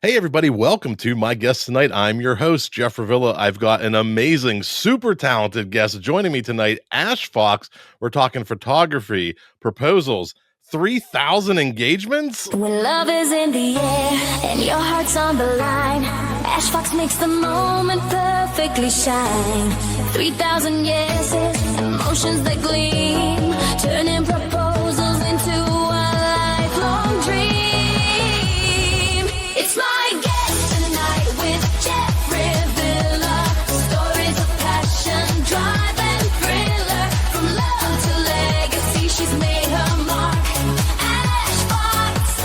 Hey, everybody, welcome to my guest tonight. I'm your host, Jeff Revilla. I've got an amazing, super talented guest joining me tonight, Ash Fox. We're talking photography, proposals, 3,000 engagements. When love is in the air and your heart's on the line, Ash Fox makes the moment perfectly shine. 3,000 yeses, emotions that gleam, turning proposals into a lifelong dream. It's my guest tonight with Jeff Revilla. Stories of passion, drive, and thriller. From love to legacy, she's made her mark. Ash Fox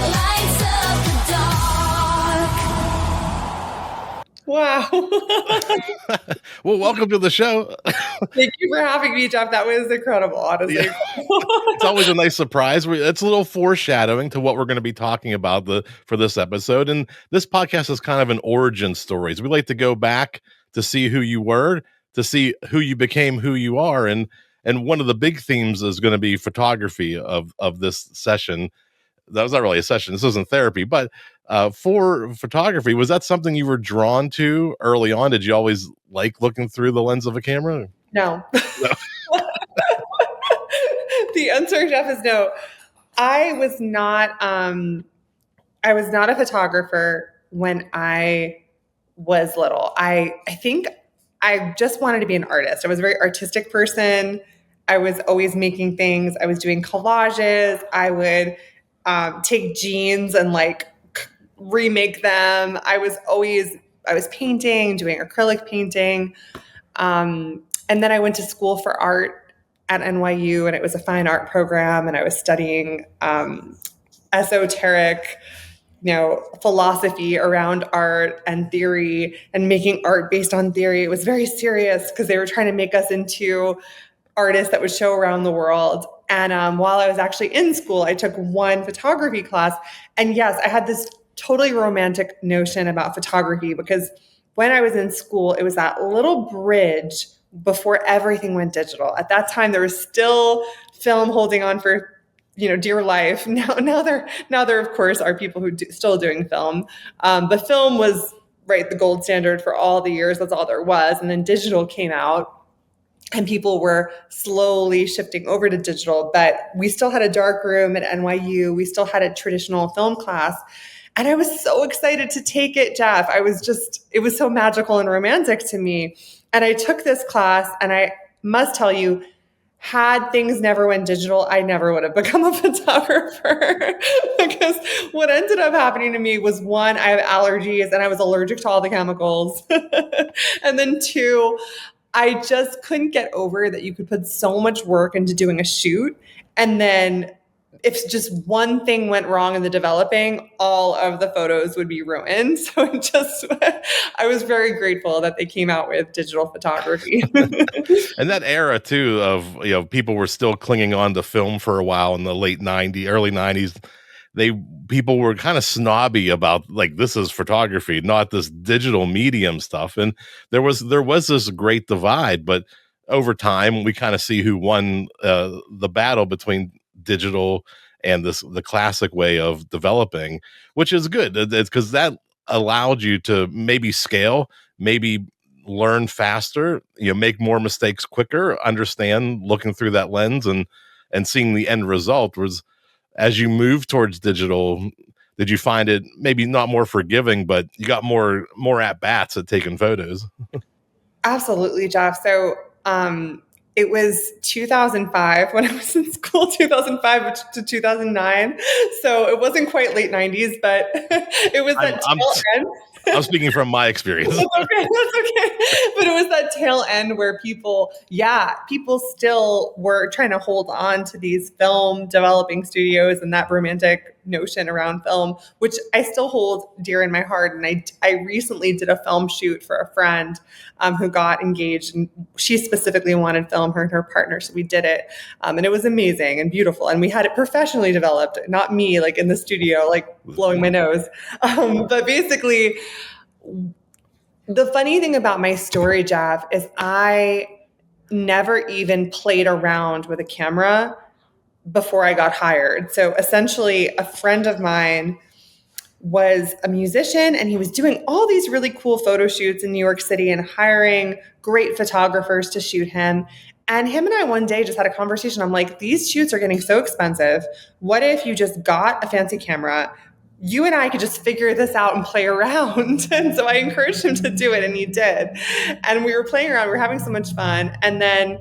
lights up the dark. Wow. Well, welcome to the show. Thank you for having me, Jeff. That was incredible, honestly. Yeah. It's always a nice surprise. It's a little foreshadowing to what we're going to be talking about for this episode. And this podcast is kind of an origin stories. We like to go back to see who you were, to see who you became, who you are. And one of the big themes is going to be photography of this session. That was not really a session. This isn't therapy, but for photography, was that something you were drawn to early on? Did you always like looking through the lens of a camera? No. The answer, Jeff, is no. I was not a photographer when I was little. I think I just wanted to be an artist. I was a very artistic person. I was always making things. I was doing collages. I would take jeans and remake them. I was painting, doing acrylic painting. And then I went to school for art at NYU, and it was a fine art program. And I was studying esoteric, philosophy around art and theory and making art based on theory. It was very serious because they were trying to make us into artists that would show around the world. And while I was actually in school, I took one photography class. And yes, I had this totally romantic notion about photography because when I was in school, it was that little bridge before everything went digital. At that time, there was still film holding on for, dear life. Now there of course are people who still doing film. But film was the gold standard for all the years. That's all there was. And then digital came out. And people were slowly shifting over to digital, but we still had a dark room at NYU. We still had a traditional film class. And I was so excited to take it, Jeff. It was so magical and romantic to me. And I took this class, and I must tell you, had things never went digital, I never would have become a photographer. Because what ended up happening to me was, one, I have allergies and I was allergic to all the chemicals. And then two, I just couldn't get over that you could put so much work into doing a shoot, and then if just one thing went wrong in the developing, all of the photos would be ruined. So I was very grateful that they came out with digital photography. And that era too of, people were still clinging on to film for a while in the late 90s, early 90s. People were kind of snobby about this is photography, not this digital medium stuff. And there was this great divide, but over time we kind of see who won the battle between digital and the classic way of developing, which is good. It's because that allowed you to maybe scale, maybe learn faster, make more mistakes quicker, understand looking through that lens and seeing the end result. Was as you move towards digital, did you find it maybe not more forgiving, but you got more at bats at taking photos? Absolutely, Jeff. So it was 2005 when I was in school, 2005 to 2009. So it wasn't quite late 90s, but it was that tail end. I'm speaking from my experience. That's okay. But it was that tail end where people still were trying to hold on to these film developing studios and that romantic notion around film, which I still hold dear in my heart. And I recently did a film shoot for a friend who got engaged, and she specifically wanted film, her and her partner. So we did it. And it was amazing and beautiful. And we had it professionally developed, not me in the studio, blowing my nose. But basically, the funny thing about my story, Jeff, is I never even played around with a camera before I got hired. So essentially, a friend of mine was a musician, and he was doing all these really cool photo shoots in New York City and hiring great photographers to shoot him. And him and I one day just had a conversation. I'm like, these shoots are getting so expensive. What if you just got a fancy camera? You and I could just figure this out and play around. And so I encouraged him to do it, and he did. And we were playing around. We were having so much fun. And then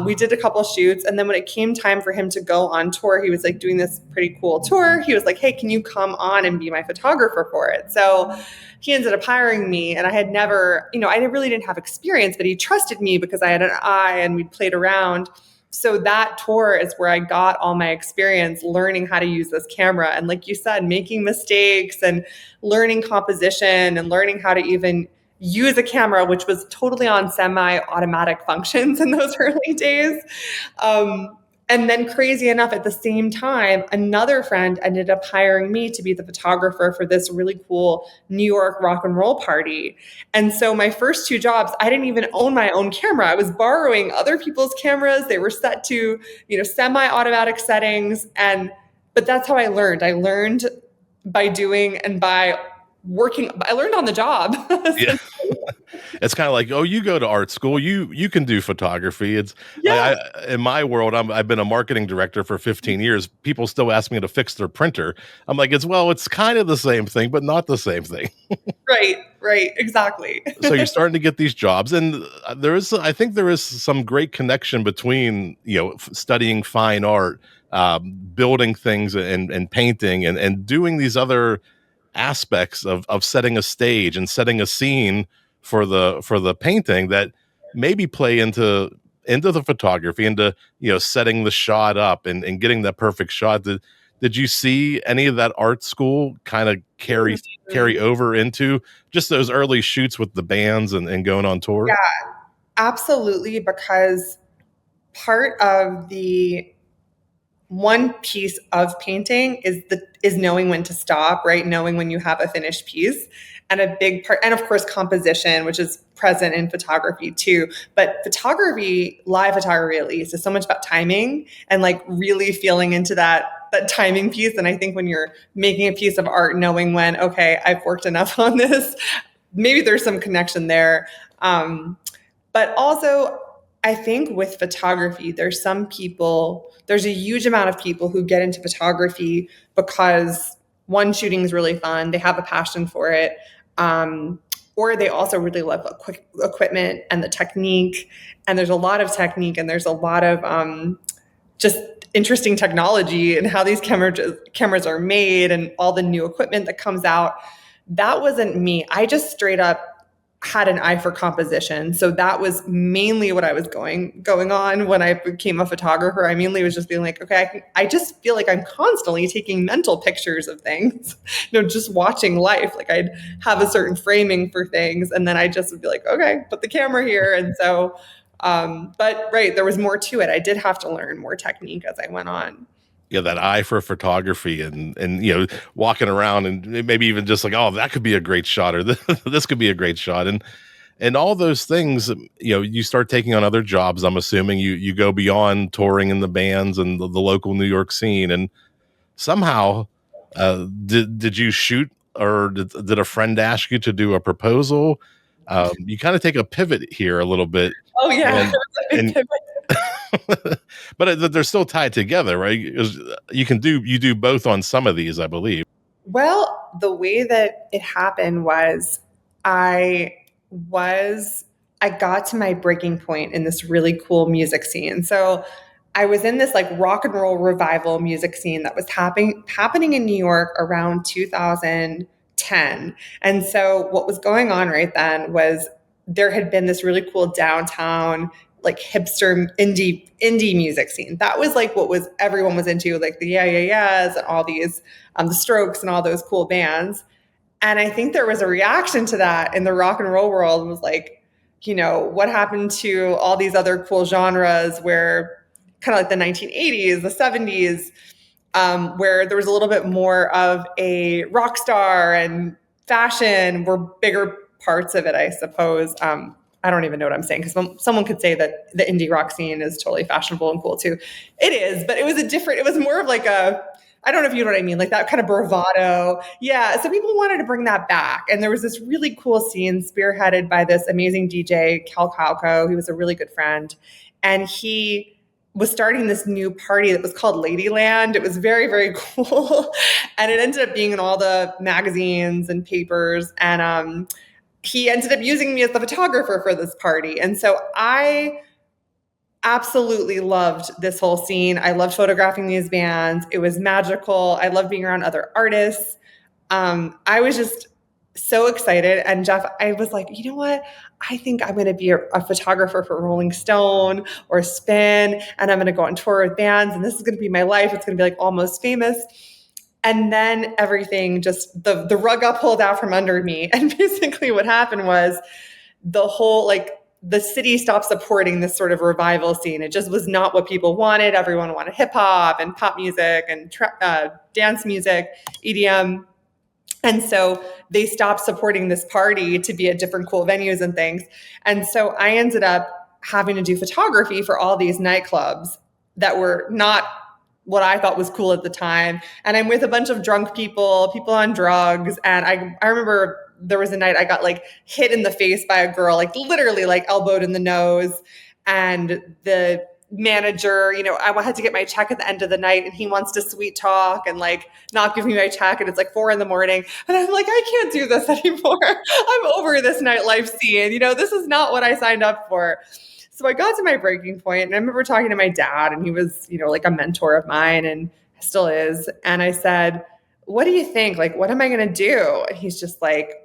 we did a couple shoots. And then when it came time for him to go on tour, he was like doing this pretty cool tour. He was like, hey, can you come on and be my photographer for it? So he ended up hiring me, and I had never, I really didn't have experience, but he trusted me because I had an eye and we played around. So that tour is where I got all my experience learning how to use this camera. And like you said, making mistakes and learning composition and learning how to even use a camera, which was totally on semi-automatic functions in those early days. And then crazy enough, at the same time, another friend ended up hiring me to be the photographer for this really cool New York rock and roll party. And so my first two jobs, I didn't even own my own camera. I was borrowing other people's cameras. They were set to, semi-automatic settings. But that's how I learned. I learned by doing and by working. I learned on the job. Yeah. It's kind of like, oh, you go to art school, you can do photography. It's Yeah. in my world, I've been a marketing director for 15 years. People still ask me to fix their printer. I'm like, it's kind of the same thing, but not the same thing. Right, exactly. So you're starting to get these jobs, and I think there is some great connection between studying fine art, building things, and painting, and doing these other aspects of setting a stage and setting a scene for the painting that maybe play into the photography, into setting the shot up and getting that perfect shot. Did you see any of that art school kind of carry over into just those early shoots with the bands and going on tour? Yeah, absolutely. Because part of the one piece of painting is knowing when to stop, right? Knowing when you have a finished piece. And a big part, and of course, composition, which is present in photography too. But photography, live photography at least, is so much about timing and like really feeling into that timing piece. And I think when you're making a piece of art, knowing when, okay, I've worked enough on this, maybe there's some connection there. But also, I think with photography, there's a huge amount of people who get into photography because one, shooting is really fun. They have a passion for it. Or they also really love equipment and the technique. And there's a lot of technique, and there's a lot of just interesting technology and how these cameras are made and all the new equipment that comes out. That wasn't me. I just straight up had an eye for composition. So that was mainly what I was going on when I became a photographer. I mainly was just being like, okay, I just feel like I'm constantly taking mental pictures of things, just watching life. Like I'd have a certain framing for things, and then I just would be like, okay, put the camera here. And so, but right, there was more to it. I did have to learn more technique as I went on. Yeah, that eye for photography and walking around and maybe even just like, oh, that could be a great shot, or this could be a great shot, and all those things. You start taking on other jobs. I'm assuming you go beyond touring in the bands and the local New York scene, and somehow did you shoot, or did a friend ask you to do a proposal? You kind of take a pivot here a little bit. Oh yeah, and but they're still tied together, right? You do both on some of these, I believe. Well, the way that it happened was I got to my breaking point in this really cool music scene. So I was in this like rock and roll revival music scene that was happening in New York around 2010. And so what was going on right then was there had been this really cool downtown like hipster indie music scene. That was like what everyone was into, like the Yeah Yeah Yeahs and all these the Strokes and all those cool bands. And I think there was a reaction to that in the rock and roll world. It was like, what happened to all these other cool genres where kind of like the 1980s, the 70s, where there was a little bit more of a rock star and fashion were bigger parts of it, I suppose. I don't even know what I'm saying, because someone could say that the indie rock scene is totally fashionable and cool too. It is, but it was more of like a I don't know if you know what I mean, like that kind of bravado. Yeah. So people wanted to bring that back. And there was this really cool scene spearheaded by this amazing DJ, Cal Calco. He was a really good friend. And he was starting this new party that was called Ladyland. It was very, very cool. And it ended up being in all the magazines and papers. And he ended up using me as the photographer for this party. And so I absolutely loved this whole scene. I loved photographing these bands. It was magical. I loved being around other artists. I was just so excited. And Jeff, I was like, you know what? I think I'm going to be a photographer for Rolling Stone or Spin, and I'm going to go on tour with bands, and this is going to be my life. It's going to be like Almost Famous. And then everything just, the rug got pulled out from under me. And basically what happened was the whole, like, the city stopped supporting this sort of revival scene. It just was not what people wanted. Everyone wanted hip hop and pop music and dance music, EDM. And so they stopped supporting this party to be at different cool venues and things. And so I ended up having to do photography for all these nightclubs that were not what I thought was cool at the time. And I'm with a bunch of drunk people on drugs. And I remember there was a night I got like hit in the face by a girl, like literally like elbowed in the nose. And the manager, you know, I had to get my check at the end of the night, and he wants to sweet talk and like not give me my check. And it's like 4 a.m. And I'm like, I can't do this anymore. I'm over this nightlife scene. You know, this is not what I signed up for. So I got to my breaking point, and I remember talking to my dad, and he was, you know, like a mentor of mine and still is. And I said, what do you think? Like, what am I going to do? And he's just like,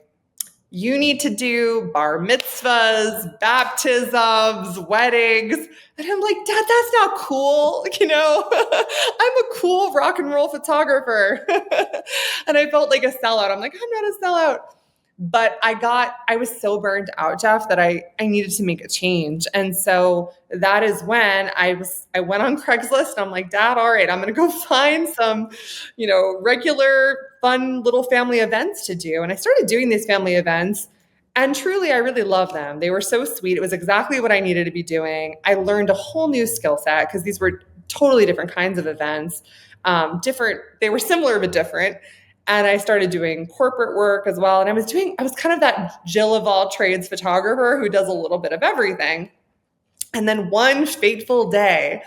you need to do bar mitzvahs, baptisms, weddings. And I'm like, Dad, that's not cool. You know, I'm a cool rock and roll photographer. And I felt like a sellout. I'm like, I'm not a sellout. But I was so burned out, Jeff, that I needed to make a change. And so that is when I went on Craigslist, and I'm like, Dad, all right, I'm going to go find some, you know, regular fun little family events to do. And I started doing these family events, and truly, I really love them. They were so sweet. It was exactly what I needed to be doing. I learned a whole new skill set because these were totally different kinds of events. They were similar, but different. And I started doing corporate work as well. And I was kind of that Jill of all trades photographer who does a little bit of everything. And then one fateful day,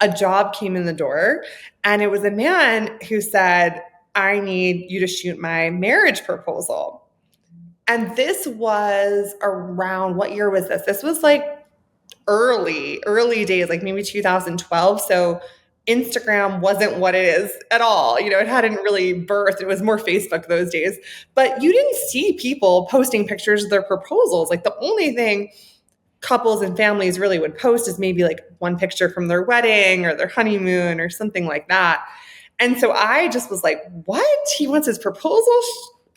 a job came in the door, and it was a man who said, I need you to shoot my marriage proposal. And this was around, what year was this? This was like early days, like maybe 2012. So Instagram wasn't what it is at all. You know, it hadn't really birthed. It was more Facebook those days. But you didn't see people posting pictures of their proposals. Like the only thing couples and families really would post is maybe like one picture from their wedding or their honeymoon or something like that. And so I just was like, what? He wants his proposal?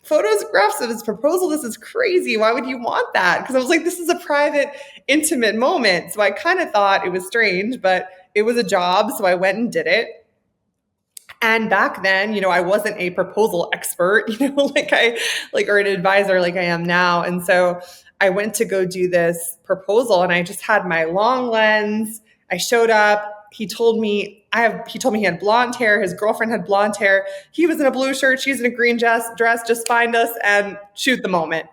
Photographs of his proposal? This is crazy. Why would you want that? Because I was like, this is a private, intimate moment. So I kind of thought it was strange, but it was a job. So I went and did it. And back then, you know, I wasn't a proposal expert, you know, or an advisor like I am now. And so I went to go do this proposal, and I just had my long lens. I showed up. He told me he had blonde hair. His girlfriend had blonde hair. He was in a blue shirt. She's in a green dress. Just find us and shoot the moment.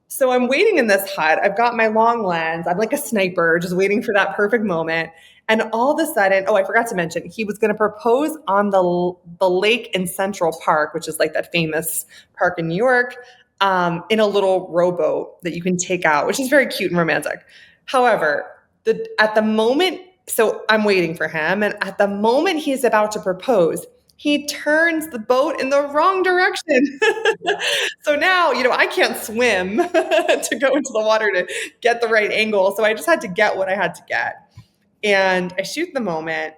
So I'm waiting in this hut. I've got my long lens. I'm like a sniper, just waiting for that perfect moment. And all of a sudden, I forgot to mention, he was going to propose on the lake in Central Park, which is like that famous park in New York, in a little rowboat that you can take out, which is very cute and romantic. However, at the moment, so I'm waiting for him, and at the moment he's about to propose, he turns the boat in the wrong direction. So now, you know, I can't swim to go into the water to get the right angle. So I just had to get what I had to get. And I shoot the moment.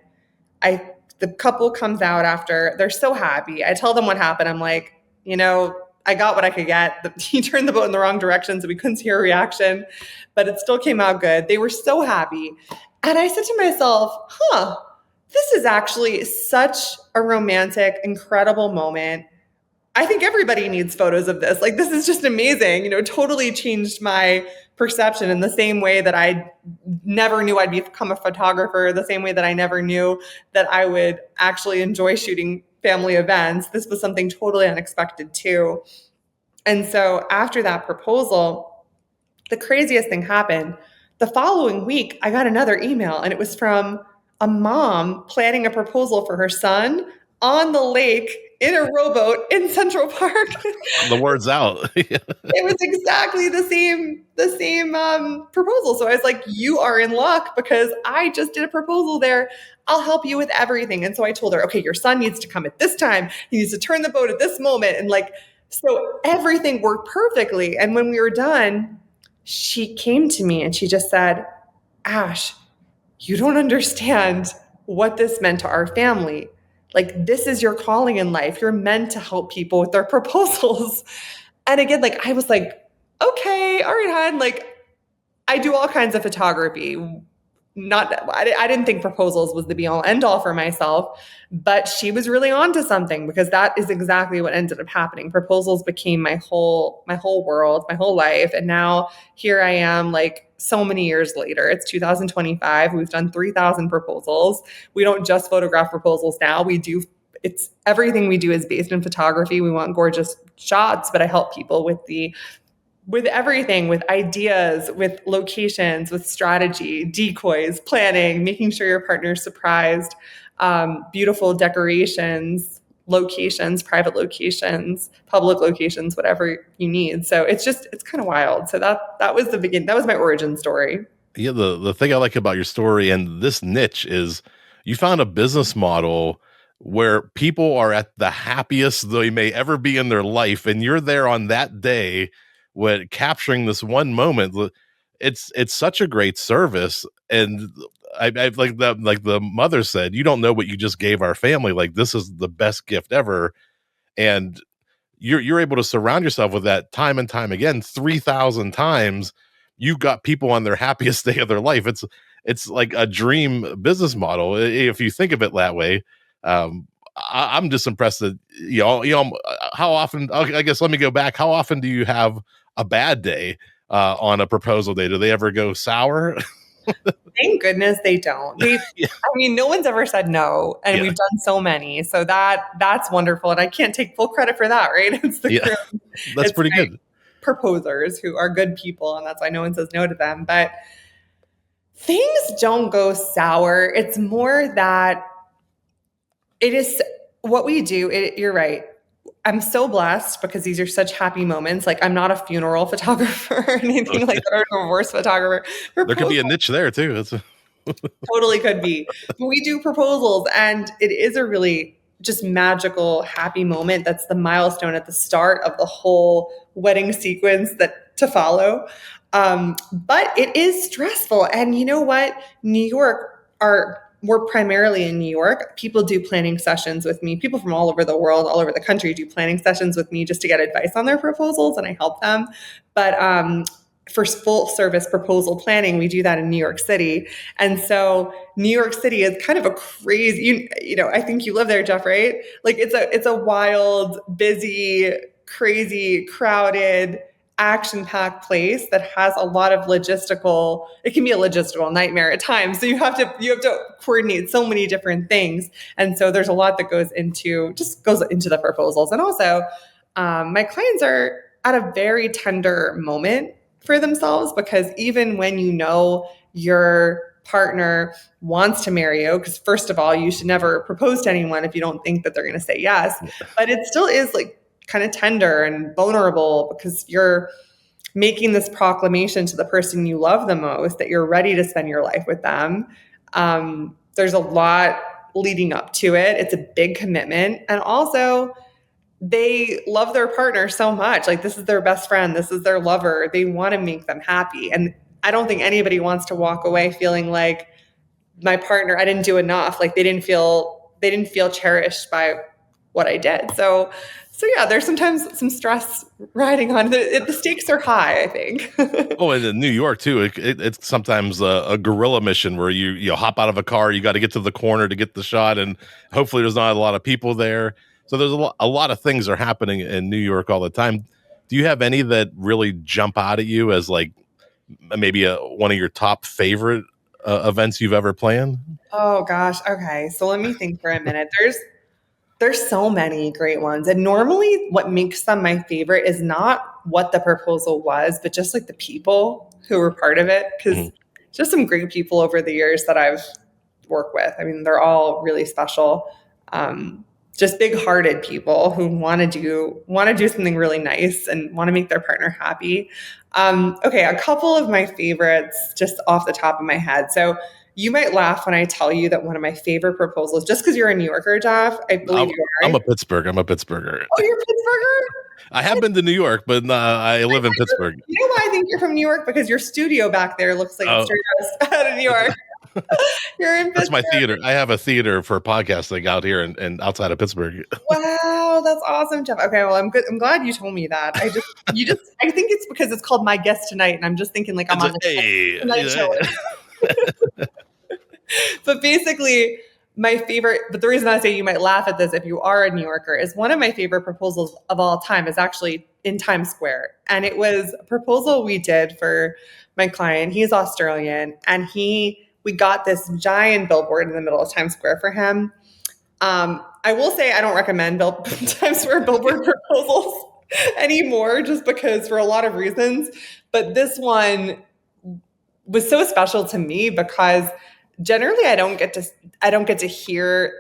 The couple comes out after. They're so happy. I tell them what happened. I'm like, you know, I got what I could get. He turned the boat in the wrong direction, so we couldn't see her reaction, but it still came out good. They were so happy. And I said to myself, this is actually such a romantic, incredible moment. I think everybody needs photos of this. Like, this is just amazing. You know, totally changed my perception in the same way that I never knew I'd become a photographer, the same way that I never knew that I would actually enjoy shooting family events. This was something totally unexpected too. And so after that proposal, the craziest thing happened. The following week, I got another email, and it was from a mom planning a proposal for her son on the lake in a rowboat in Central Park. The word's out. It was exactly the same proposal. So I was like, you are in luck because I just did a proposal there. I'll help you with everything. And so I told her, okay, your son needs to come at this time. He needs to turn the boat at this moment. And like, so everything worked perfectly. And when we were done, she came to me and she just said, Ash, you don't understand what this meant to our family. Like, this is your calling in life. You're meant to help people with their proposals. And again, like, I was like, okay, all right, hon. Like, I do all kinds of photography. I didn't think proposals was the be all end all for myself, but she was really onto something because that is exactly what ended up happening. Proposals became my whole world, my whole life. And now here I am, like so many years later. It's 2025. We've done 3,000 proposals. We don't just photograph proposals now. It's everything we do is based in photography. We want gorgeous shots, but I help people with everything, with ideas, with locations, with strategy, decoys, planning, making sure your partner's surprised, beautiful decorations, locations, private locations, public locations, whatever you need. So it's kind of wild. So that was the beginning. That was my origin story. Yeah, the thing I like about your story and this niche is you found a business model where people are at the happiest they may ever be in their life, and you're there on that day when capturing this one moment. It's such a great service, and I've like the mother said, you don't know what you just gave our family. Like, this is the best gift ever, and you're able to surround yourself with that time and time again. 3,000 times you've got people on their happiest day of their life. It's like a dream business model if you think of it that way. I'm just impressed that how often. I guess let me go back. How often do you have a bad day on a proposal day? Do they ever go sour? Thank goodness they don't. Yeah. I mean, no one's ever said no, and Yeah. we've done so many. So that's wonderful, and I can't take full credit for that, right? It's the Yeah. That's pretty good. proposers who are good people, and that's why no one says no to them. But things don't go sour. It's more that it is what we do. You're right. I'm so blessed because these are such happy moments. Like, I'm not a funeral photographer or anything like that, or a divorce photographer. There could be a niche there too. Totally could be. But we do proposals, and it is a really just magical, happy moment. That's the milestone at the start of the whole wedding sequence that to follow. But it is stressful. And you know what? We're primarily in New York. People do planning sessions with me. People from all over the world, all over the country do planning sessions with me just to get advice on their proposals, and I help them. But for full service proposal planning, we do that in New York City. And so New York City is kind of a crazy, I think you live there, Jeff, right? Like, it's a wild, busy, crazy, crowded, action-packed place that has a lot of it can be a logistical nightmare at times. So you have to coordinate so many different things. And so there's a lot that goes into the proposals. And also, my clients are at a very tender moment for themselves, because even when your partner wants to marry you, because first of all, you should never propose to anyone if you don't think that they're going to say yes, but it still is like kind of tender and vulnerable because you're making this proclamation to the person you love the most that you're ready to spend your life with them. There's a lot leading up to it. It's a big commitment. And also, they love their partner so much. Like, this is their best friend. This is their lover. They want to make them happy. And I don't think anybody wants to walk away feeling like, my partner, I didn't do enough. Like, they didn't feel cherished by what I did. So yeah, there's sometimes some stress riding on the stakes are high, I think. Oh, and in New York too, it's sometimes a guerrilla mission where you hop out of a car, you got to get to the corner to get the shot, and hopefully there's not a lot of people there. So there's a lot of things are happening in New York all the time. Do you have any that really jump out at you as like maybe one of your top favorite events you've ever planned? Oh gosh. Okay. So let me think for a minute. There's so many great ones. And normally what makes them my favorite is not what the proposal was, but just like the people who were part of it. Because just some great people over the years that I've worked with. I mean, they're all really special. Just big-hearted people who want to do something really nice and want to make their partner happy. Okay, a couple of my favorites just off the top of my head. So you might laugh when I tell you that one of my favorite proposals, just because you're a New Yorker, Jeff, I believe you are. I'm a Pittsburgher. Oh, you're a Pittsburgher? I have been to New York, but I live in Pittsburgh. You know why I think you're from New York? Because your studio back there looks like it's straight out of New York. You're in Pittsburgh. That's my theater. I have a theater for podcasting out here and outside of Pittsburgh. Wow, that's awesome, Jeff. Okay, well, I'm good. I'm glad you told me that. I think it's because it's called My Guest Tonight, and I'm just thinking like I'm on the tonight show. But basically, my favorite, but the reason I say you might laugh at this if you are a New Yorker is one of my favorite proposals of all time is actually in Times Square. And it was a proposal we did for my client. He's Australian, and we got this giant billboard in the middle of Times Square for him. I will say I don't recommend Times Square billboard proposals anymore, just because for a lot of reasons. But this one was so special to me because generally I don't get to hear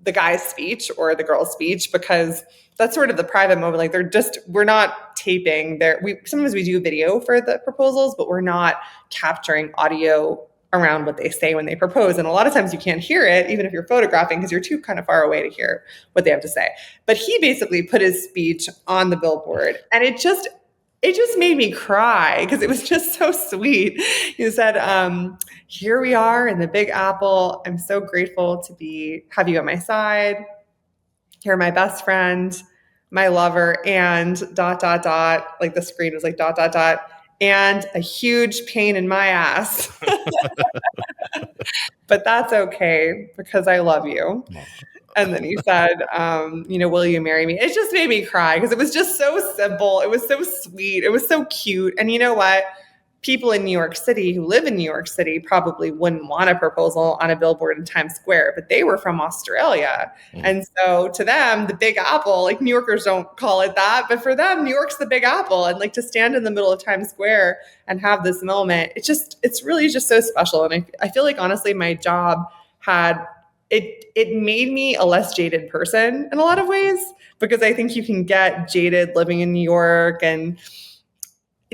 the guy's speech or the girl's speech, because that's sort of the private moment. Like we're not taping there. Sometimes we do video for the proposals, but we're not capturing audio around what they say when they propose. And a lot of times you can't hear it, even if you're photographing, because you're too kind of far away to hear what they have to say. But he basically put his speech on the billboard, and it just made me cry because it was just so sweet. He said, here we are in the Big Apple. I'm so grateful to have you at my side. You're my best friend, my lover, and ... like the screen was like ... and a huge pain in my ass. But that's okay because I love you. And then he said, will you marry me? It just made me cry because it was just so simple. It was so sweet. It was so cute. And you know what? People in New York City who live in New York City probably wouldn't want a proposal on a billboard in Times Square, but they were from Australia. And so to them, the Big Apple, like New Yorkers don't call it that, but for them, New York's the Big Apple. And like to stand in the middle of Times Square and have this moment, it's really just so special. And I feel like honestly, my job it made me a less jaded person in a lot of ways, because I think you can get jaded living in New York and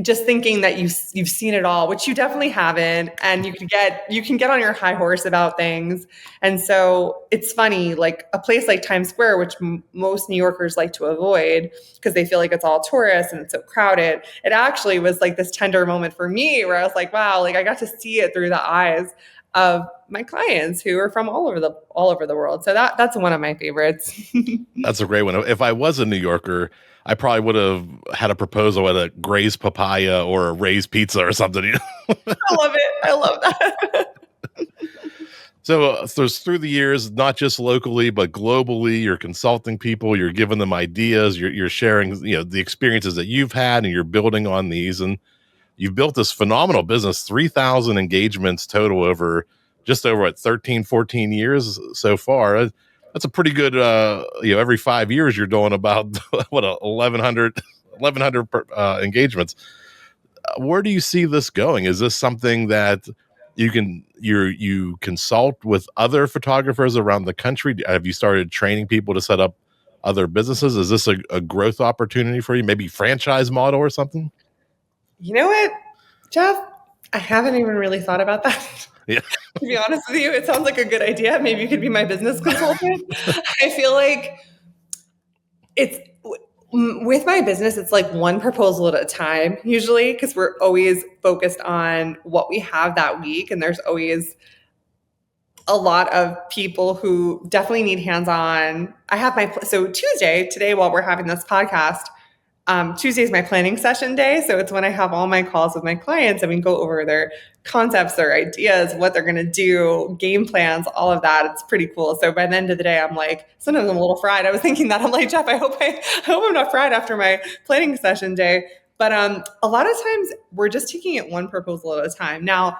just thinking that you've seen it all, which you definitely haven't, and you can get on your high horse about things. And so it's funny, like a place like Times Square, which most New Yorkers like to avoid because they feel like it's all tourists and it's so crowded. It actually was like this tender moment for me where I was like, wow, like I got to see it through the eyes of my clients who are from all over the world. So that's one of my favorites. That's a great one. If I was a New Yorker, I probably would have had a proposal at a Gray's Papaya or a Ray's Pizza or something. I love it. I love that. So through the years, not just locally, but globally, you're consulting people, you're giving them ideas, you're sharing, the experiences that you've had, and you're building on these. And you've built this phenomenal business, 3,000 engagements total over 13, 14 years so far. That's a pretty good, every 5 years you're doing about 1,100 engagements. Where do you see this going? Is this something that you consult with other photographers around the country? Have you started training people to set up other businesses? Is this a growth opportunity for you? Maybe franchise model or something? You know what, Jeff? I haven't even really thought about that. Yeah. To be honest with you, it sounds like a good idea. Maybe you could be my business consultant. I feel like with my business, it's like one proposal at a time, usually, because we're always focused on what we have that week. And there's always a lot of people who definitely need hands-on. So Tuesday, today, while we're having this podcast, Tuesday is my planning session day. So it's when I have all my calls with my clients and we go over their concepts, their ideas, what they're going to do, game plans, all of that. It's pretty cool. So by the end of the day, I'm like, sometimes I'm a little fried. I was thinking that. I'm like, Jeff, I hope I'm not fried after my planning session day. But a lot of times we're just taking it one proposal at a time. Now,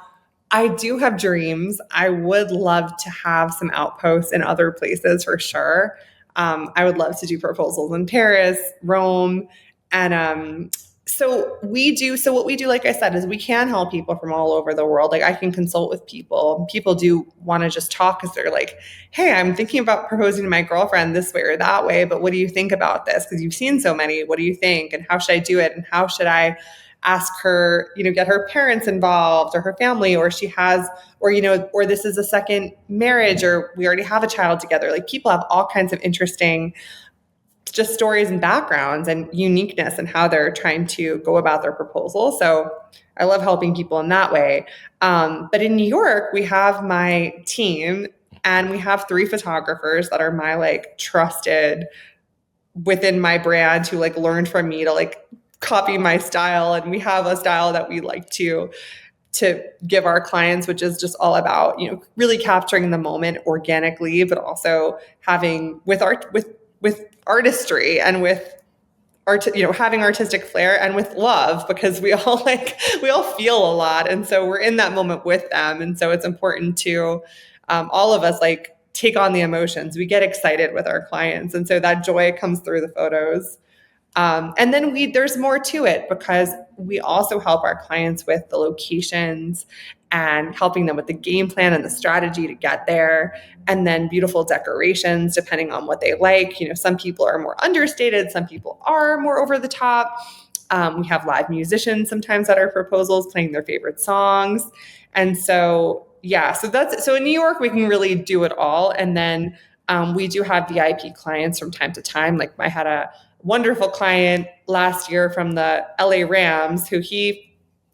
I do have dreams. I would love to have some outposts in other places for sure. I would love to do proposals in Paris, Rome, and so what we do, like I said, is we can help people from all over the world. Like I can consult with people. People do want to just talk because they're like, hey, I'm thinking about proposing to my girlfriend this way or that way, but what do you think about this? Because you've seen so many. What do you think? And how should I do it? And how should I ask her, get her parents involved or her family, or she has, or this is a second marriage, or we already have a child together. Like people have all kinds of interesting just stories and backgrounds and uniqueness and how they're trying to go about their proposal. So I love helping people in that way. But in New York, we have my team and we have 3 photographers that are my like trusted within my brand who like learned from me to like copy my style. And we have a style that we like to give our clients, which is just all about, really capturing the moment organically, but also having with artistry and with having artistic flair and with love, because we all feel a lot. And so we're in that moment with them. And so it's important to all of us like take on the emotions. We get excited with our clients. And so that joy comes through the photos. And then there's more to it because we also help our clients with the locations and helping them with the game plan and the strategy to get there. And then beautiful decorations, depending on what they like. Some people are more understated. Some people are more over the top. We have live musicians sometimes at our proposals playing their favorite songs. And so, so in New York, we can really do it all. And then we do have VIP clients from time to time. Like I had a wonderful client last year from the LA Rams who he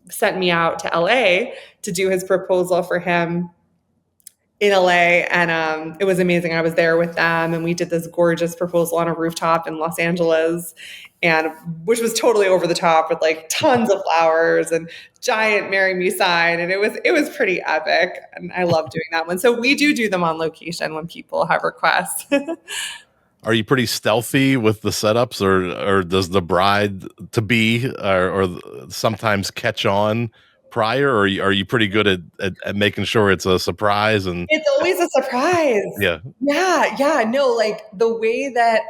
sent me out to LA to do his proposal for him in LA. And it was amazing. I was there with them and we did this gorgeous proposal on a rooftop in Los Angeles, and which was totally over the top with like tons of flowers and giant "Marry Me" sign. And it was pretty epic. And I love doing that one. So we do them on location when people have requests. Are you pretty stealthy with the setups, or does the bride to be or sometimes catch on prior, or are you pretty good at making sure it's a surprise? And it's always a surprise. Yeah. No, like the way that,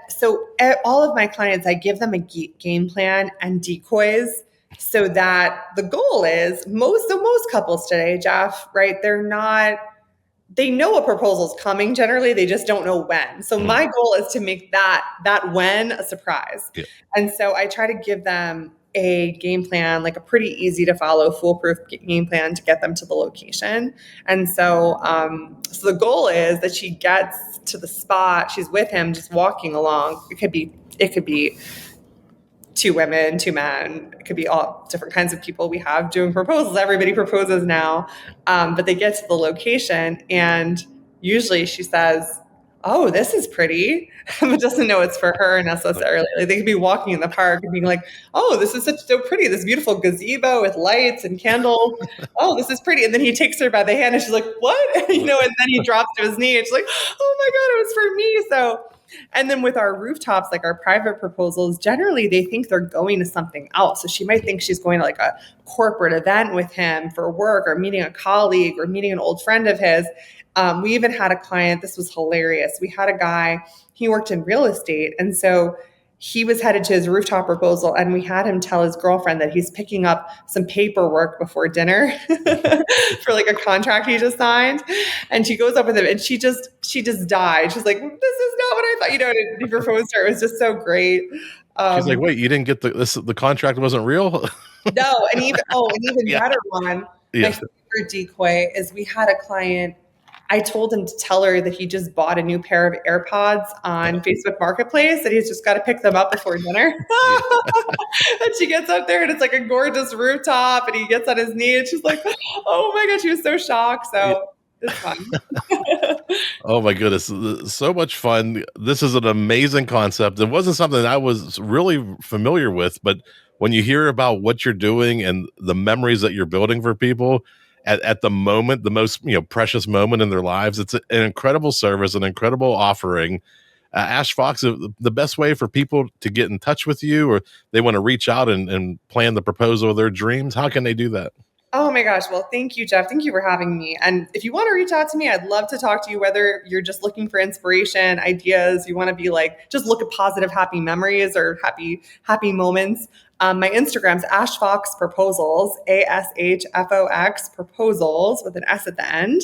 all of my clients, I give them a game plan and decoys so that the goal is most couples today, Jeff, right? They know a proposal's coming generally, they just don't know when. So my goal is to make that when a surprise. Yeah. And so I try to give them a game plan, like a pretty easy to follow, foolproof game plan to get them to the location. And so, so the goal is that she gets to the spot, she's with him, just walking along. It could be 2 women, 2 men. It could be all different kinds of people we have doing proposals. Everybody proposes now. But they get to the location and usually she says, "Oh, this is pretty," but doesn't know it's for her necessarily. Like they could be walking in the park and being like, "Oh, this is so pretty. This beautiful gazebo with lights and candles. Oh, this is pretty." And then he takes her by the hand and she's like, "What?" And then he drops to his knee and she's like, "Oh my God, it was for me." So, and then with our rooftops, like our private proposals, generally they think they're going to something else. So she might think she's going to like a corporate event with him for work or meeting a colleague or meeting an old friend of his. We even had a client, this was hilarious. We had a guy, he worked in real estate. And so he was headed to his rooftop proposal and we had him tell his girlfriend that he's picking up some paperwork before dinner for like a contract he just signed. And she goes up with him and she just died. She's like, "This is not what I thought," and he proposed to her. It was just so great. She's like, "Wait, you didn't get the contract wasn't real?" No. And even better one, my favorite decoy is we had a client, I told him to tell her that he just bought a new pair of AirPods on Facebook Marketplace and he's just got to pick them up before dinner. And she gets up there and it's like a gorgeous rooftop and he gets on his knee and she's like, "Oh my God," she was so shocked. So it's fun. Oh my goodness. So much fun. This is an amazing concept. It wasn't something I was really familiar with, but when you hear about what you're doing and the memories that you're building for people at the moment, the most precious moment in their lives, it's an incredible service, an incredible offering. Ash Fox, the best way for people to get in touch with you, or they want to reach out and plan the proposal of their dreams, how can they do that? Oh my gosh. Well, thank you, Jeff. Thank you for having me. And if you want to reach out to me, I'd love to talk to you, whether you're just looking for inspiration, ideas, you want to be like, just look at positive, happy memories or happy moments. My Instagram's Ashfox Proposals, ASHFOX Proposals with an S at the end.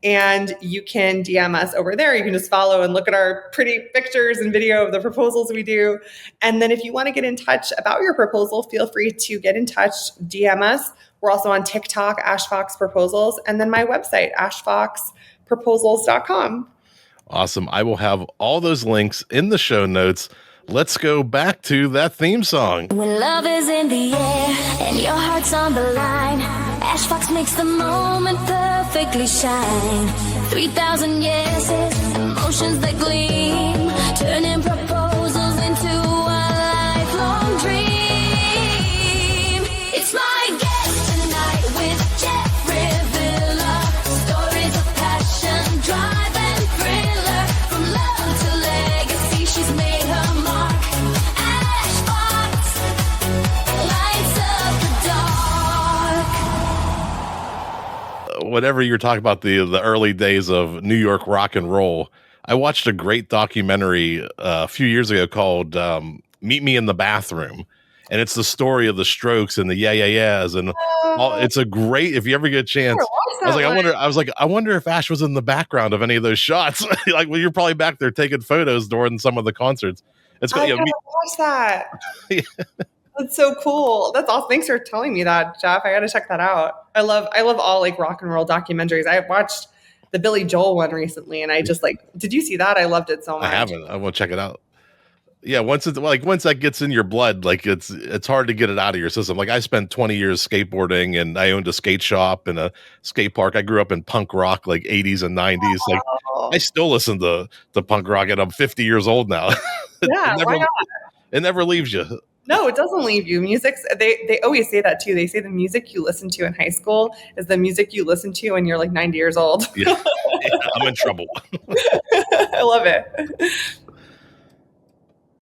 And you can DM us over there. You can just follow and look at our pretty pictures and video of the proposals we do. And then if you want to get in touch about your proposal, feel free to get in touch, DM us. We're also on TikTok, Ashfox Proposals, and then my website, ashfoxproposals.com. Awesome. I will have all those links in the show notes. Let's go back to that theme song. When love is in the air and your heart's on the line, Ashfox makes the moment perfectly shine. 3,000 yeses, emotions that gleam, turning proposals into a lifelong dream. It's my guest tonight with Jeff Revilla. Stories of passion, drive and thriller. From love to legacy, she's made her mark. Ashfox lights up the dark. Whatever you're talking about, the early days of New York rock and roll, I watched a great documentary a few years ago called Meet Me in the Bathroom. And it's the story of the Strokes and the Yeah Yeah Yeahs and all. It's a great, if you ever get a chance. I wonder if Ash was in the background of any of those shots. Like, well, you're probably back there taking photos during some of the concerts. It's I gotta watch that. Yeah. That's so cool. That's awesome. Thanks for telling me that, Jeff. I gotta check that out. I love all like rock and roll documentaries. I watched the Billy Joel one recently, and I just did you see that? I loved it so much. I haven't. I want to check it out. Yeah, once that gets in your blood, like it's hard to get it out of your system. Like I spent 20 years skateboarding, and I owned a skate shop and a skate park. I grew up in punk rock, like 80s and 90s. Like I still listen to punk rock, and I'm 50 years old now. Yeah, why not? It never leaves you. No, it doesn't leave you. They always say that too. They say the music you listen to in high school is the music you listen to when you're like 90 years old. Yeah, I'm in trouble. I love it.